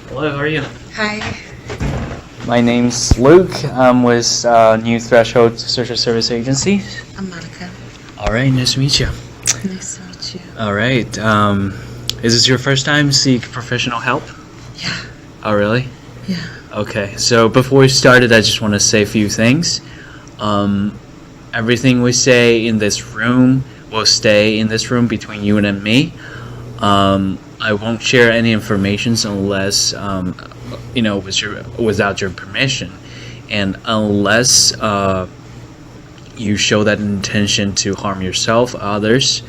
Hello, how are you? Hi. My name's Luke. I'm with New Threshold Social Service Agency. I'm Monica. All right, nice to meet you. Nice to meet you. All right. Is this your first time seek professional help? Yeah. Oh, really? Yeah. Okay. So before we started, I just want to say a few things. Everything we say in this room will stay in this room between you and me. I won't share any information unless, without your permission, and unless you show that intention to harm yourself, others,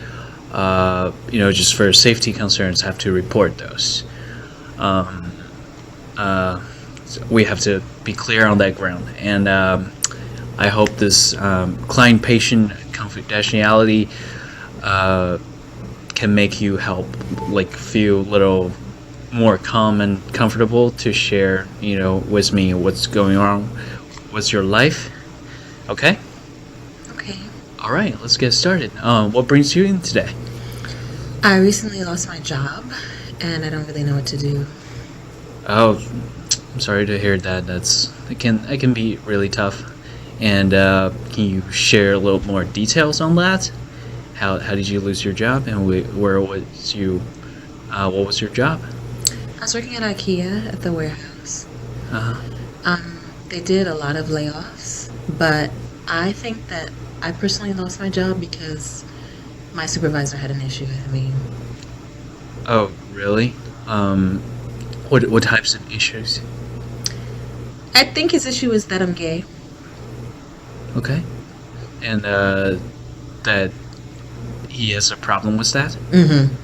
just for safety concerns, have to report those. So we have to be clear on that ground, and I hope this client-patient confidentiality can make you feel a little more calm and comfortable to share, with me what's going on with your life. Okay? Okay. All right, let's get started. What brings you in today? I recently lost my job, and I don't really know what to do. Oh, I'm sorry to hear that. It can be really tough. And can you share a little more details on that? How did you lose your job, and where was you? What was your job? I was working at IKEA at the warehouse. Uh-huh. They did a lot of layoffs, but I think that I personally lost my job because my supervisor had an issue with me. Oh, really? What types of issues? I think his issue is that I'm gay. Okay. And that he has a problem with that? Mm-hmm.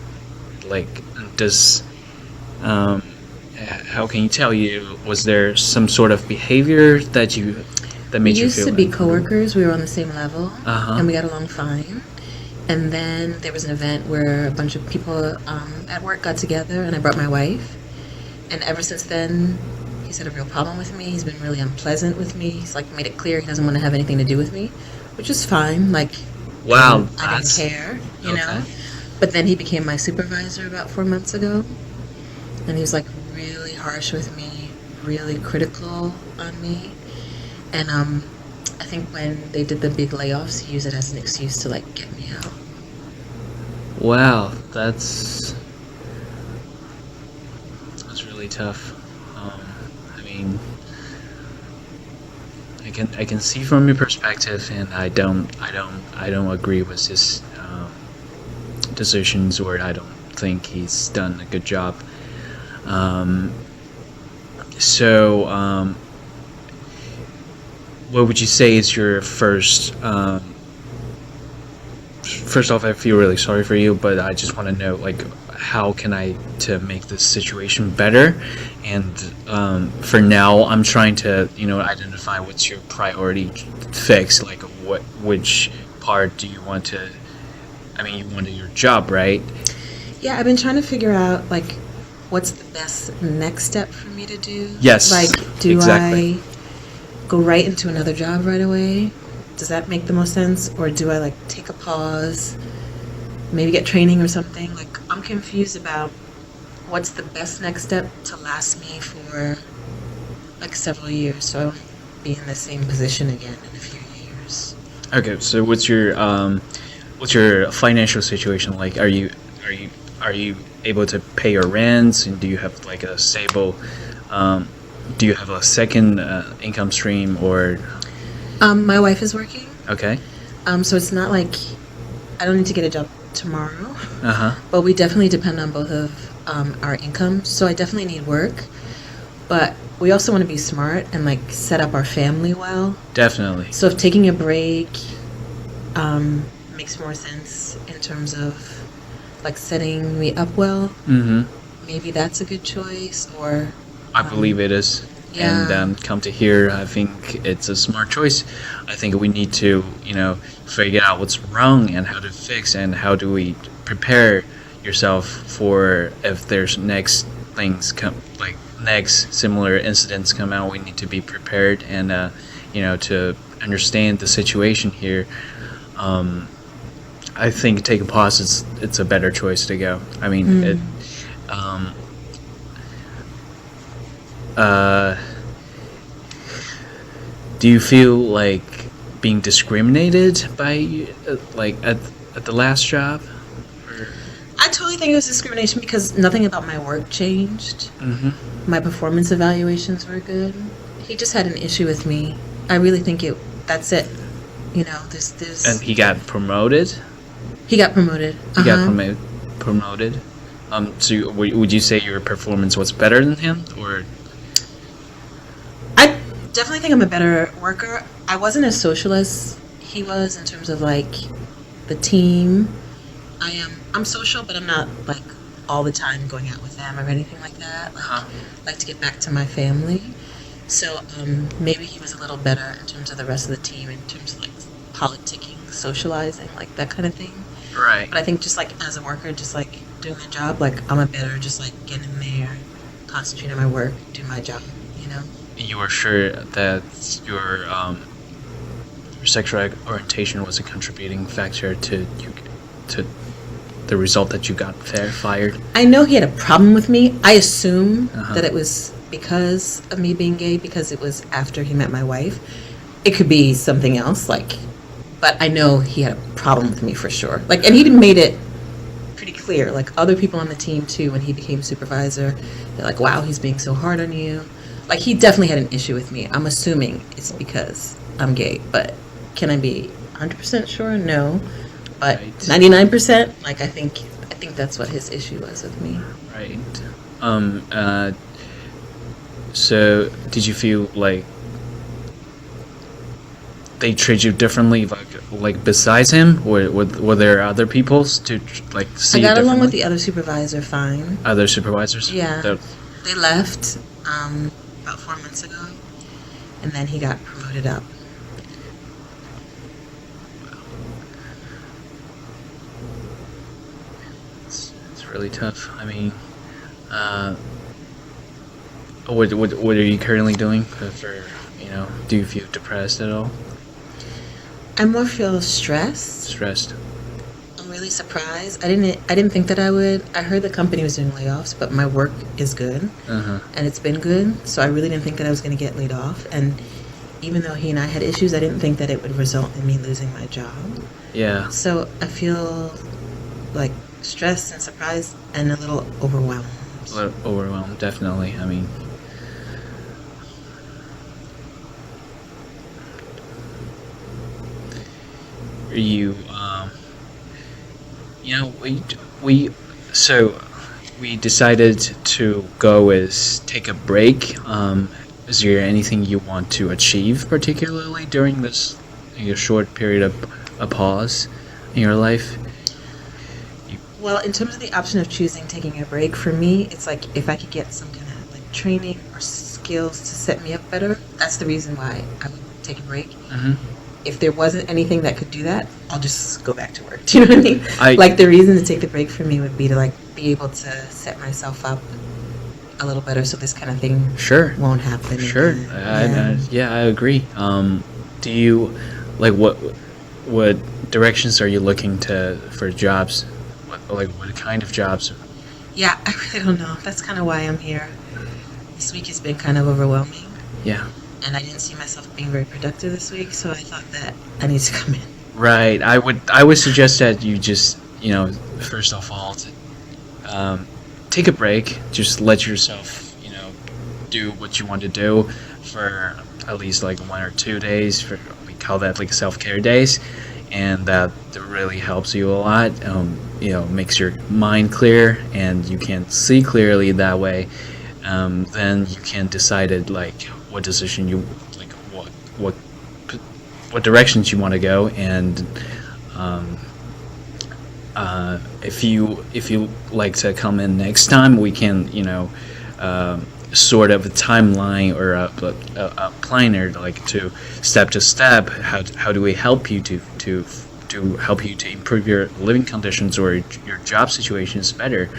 Does how can you tell was there some sort of behavior that made We you used feel to be coworkers. We were on the same level, Uh-huh. and we got along fine. And then there was an event where a bunch of people at work got together, and I brought my wife. And ever since then, he's had a real problem with me. He's been really unpleasant with me. He's made it clear he doesn't want to have anything to do with me, which is fine. Wow, I didn't care, okay. know. But then he became my supervisor about 4 months ago, and he was really harsh with me, really critical on me. And I think when they did the big layoffs, he used it as an excuse to get me out. Wow, that's really tough. I mean, I can see from your perspective, and I don't agree with his decisions, or I don't think he's done a good job. So, what would you say is your first? First off, I feel really sorry for you, but I just want to know, how can I to make this situation better? And for now, I'm trying to, identify what's your priority fix. Which part do you want to? I mean, you wanted your job, right? Yeah, I've been trying to figure out what's the best next step for me to do. Yes, do exactly. I go right into another job right away? Does that make the most sense? Or do I take a pause, maybe get training or something? I'm confused about what's the best next step to last me for several years, so I won't be in the same position again in a few years. Okay, so what's your financial situation like? Are you able to pay your rents, and do you have a stable? Do you have a second income stream, or? My wife is working. Okay. So it's not I don't need to get a job tomorrow. Uh-huh. But we definitely depend on both of our incomes. So I definitely need work. But we also want to be smart and set up our family well. Definitely. So if taking a break makes more sense in terms of setting me up well, maybe that's a good choice. Or I believe it is. Yeah. And come to hear, I think it's a smart choice. I think we need to, figure out what's wrong and how to fix, and how do we prepare yourself for if there's next things come, next similar incidents come out. We need to be prepared and, to understand the situation here. I think take a pause. It's a better choice to go. I mean, uh, do you feel like being discriminated by like at the last job? Or, I totally think it was discrimination because nothing about my work changed. mm-hmm. My performance evaluations were good. He just had an issue with me. I really think that's it. You know, there's. And he got promoted. He got promoted. He got promoted. So would you say your performance was better than him, or? I definitely think I'm a better worker. I wasn't as social as he was in terms of like the team. I'm social, but I'm not like all the time going out with them or anything like that. Like, I like to get back to my family. So maybe he was a little better in terms of the rest of the team, in terms of like politicking, socializing, like that kind of thing. Right. But I think just like as a worker, just like doing my job, like I'm a better just like get in there, concentrate on my work, do my job, you know? You were sure that your sexual orientation was a contributing factor to the result that you got fired? I know he had a problem with me. I assume that it was because of me being gay, because it was after he met my wife. It could be something else, like, but I know he had a problem with me for sure. Like, and he made it pretty clear. Like, other people on the team too, when he became supervisor, they're like, "Wow, he's being so hard on you." Like, he definitely had an issue with me. I'm assuming it's because I'm gay, but can I be 100% sure? No. But 99%, like I think that's what his issue was with me. Right. So did you feel like they treat you differently, like besides him, or were there other people to like see? I got along with differently? the other supervisor fine. Other supervisors? Yeah. That- They left about 4 months ago, and then he got promoted up. It's really tough. I mean, what are you currently doing for do you feel depressed at all? I more feel stressed. Stressed? I'm really surprised. I didn't think that I would. I heard the company was doing layoffs, but my work is good, and it's been good. So I really didn't think that I was going to get laid off. And even though he and I had issues, I didn't think that it would result in me losing my job. Yeah. So I feel like stressed and surprised and a little overwhelmed. A little overwhelmed, definitely. I mean, you we decided to go is take a break. Is there anything you want to achieve particularly during this short period of a pause in your life? Well, in terms of the option of choosing taking a break, for me, it's like if I could get some kind of like training or skills to set me up better, that's the reason why I would take a break. If there wasn't anything that could do that, I'll just go back to work. Do you know what I mean? Like the reason to take the break for me would be to like be able to set myself up a little better so this kind of thing won't happen. Sure. I agree. Do you like what directions are you looking for jobs? What kind of jobs? Yeah, I really don't know. That's kind of why I'm here. This week has been kind of overwhelming. Yeah. And I didn't see myself being very productive this week, so I thought that I need to come in. Right. I would suggest that you just first of all take a break. Just let yourself do what you want to do for at least like 1 or 2 days. We call that like self-care days, and that really helps you a lot. Makes your mind clear, and you can see clearly that way. Then you can decide like what decision you like, what directions you want to go, and if you like to come in next time, we can sort of a timeline or a planner, like to step. How do we help you to help you to improve your living conditions or your job situations better?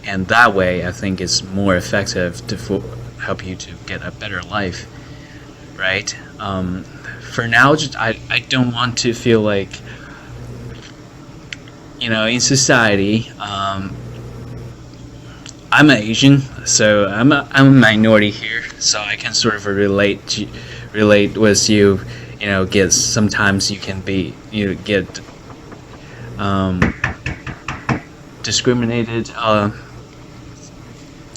And that way, I think it's more effective to help you to get a better life, right? For now, I don't want to feel like, in society, I'm an Asian, so I'm a minority here, so I can sort of relate with you. You know, get sometimes you get um, discriminated.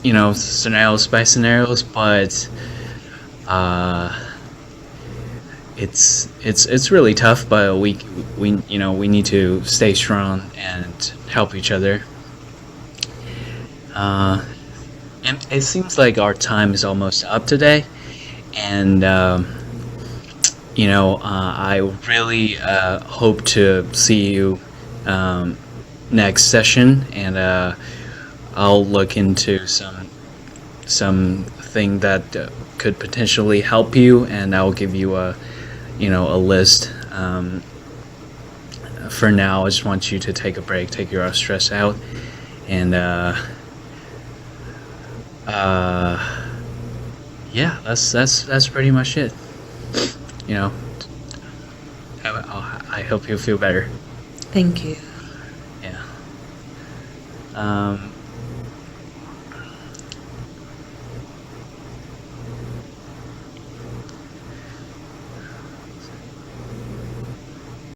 You know, scenarios by scenarios, but uh, it's really tough. But we you know we need to stay strong and help each other. Uh, and it seems like our time is almost up today, and you know I really hope to see you um, next session, and I'll look into something that could potentially help you, and I'll give you a a list. For now, I just want you to take a break, take your stress out, and uh, yeah, that's pretty much it. You know, I hope you feel better. Thank you. Yeah.